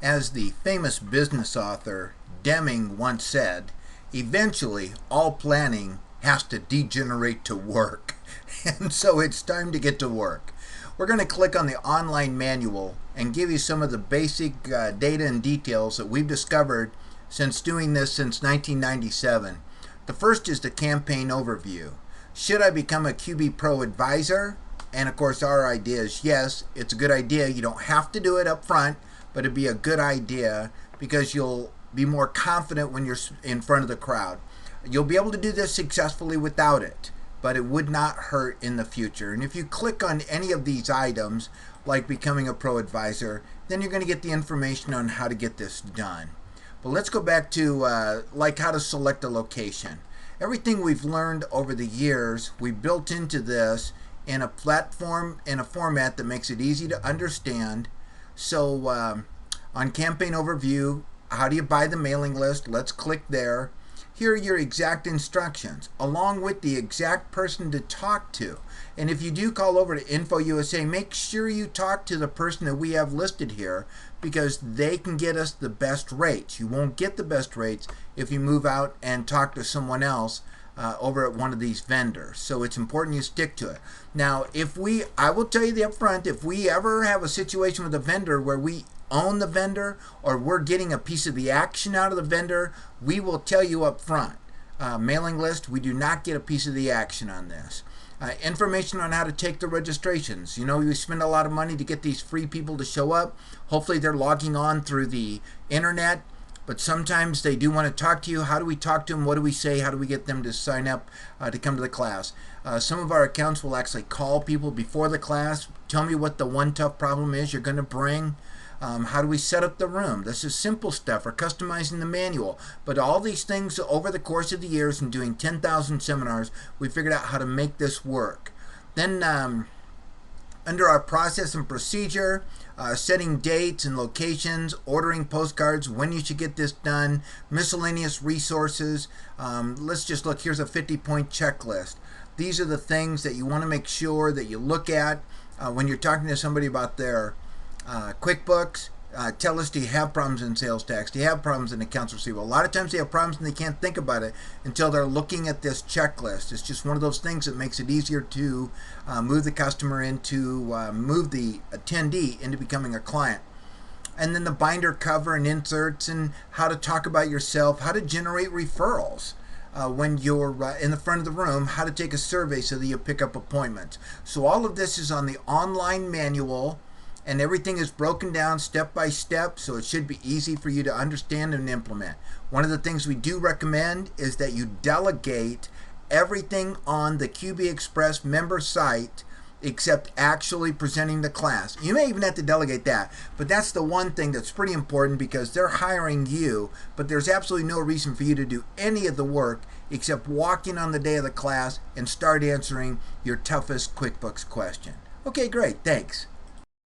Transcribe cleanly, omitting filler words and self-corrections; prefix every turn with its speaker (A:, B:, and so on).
A: As the famous business author Deming once said, eventually all planning has to degenerate to work. And so it's time to get to work. We're going to click on the online manual and give you some of the basic data and details that we've discovered since doing this since 1997. The first is the campaign overview. Should I become a QB Pro advisor? And of course our idea is yes, it's a good idea. You don't have to do it up front, but it'd be a good idea because you'll be more confident when you're in front of the crowd. You'll be able to do this successfully without it, but it would not hurt in the future. And if you click on any of these items, like becoming a pro advisor, then you're going to get the information on how to get this done. But let's go back to like how to select a location. Everything we've learned over the years, we built into this in a platform, in a format that makes it easy to understand. So on campaign overview, how do you buy the mailing list? Let's click there. Here are your exact instructions, along with the exact person to talk to. And if you do call over to Info USA, make sure you talk to the person that we have listed here because they can get us the best rates. You won't get the best rates if you move out and talk to someone else over at one of these vendors. So it's important you stick to it. Now, I will tell you the upfront, if we ever have a situation with a vendor where we own the vendor or we're getting a piece of the action out of the vendor, we will tell you up front. Mailing list, we do not get a piece of the action on this. Information on how to take the registrations. You know, we spend a lot of money to get these free people to show up. Hopefully they're logging on through the internet, but sometimes they do want to talk to you. How do we talk to them? What do we say? How do we get them to sign up to come to the class? Some of our accounts will actually call people before the class. Tell me what the one tough problem is you're going to bring. How do we set up the room? This is simple stuff, or customizing the manual. But all these things over the course of the years and doing 10,000 seminars, we figured out how to make this work. Then under our process and procedure, setting dates and locations, ordering postcards, when you should get this done, miscellaneous resources. Let's just look, here's a 50-point checklist. These are the things that you want to make sure that you look at when you're talking to somebody about their QuickBooks. Tell us, do you have problems in sales tax? Do you have problems in accounts receivable? A lot of times they have problems and they can't think about it until they're looking at this checklist. It's just one of those things that makes it easier to move the customer into, move the attendee into becoming a client. And then the binder cover and inserts and how to talk about yourself, how to generate referrals. When you're in the front of the room, how to take a survey so that you pick up appointments. So all of this is on the online manual, and everything is broken down step by step, so it should be easy for you to understand and implement. One of the things we do recommend is that you delegate everything on the QB Express member site except actually presenting the class. You may even have to delegate that, but that's the one thing that's pretty important because they're hiring you, but there's absolutely no reason for you to do any of the work except walk in on the day of the class and start answering your toughest QuickBooks question. Okay, great, thanks.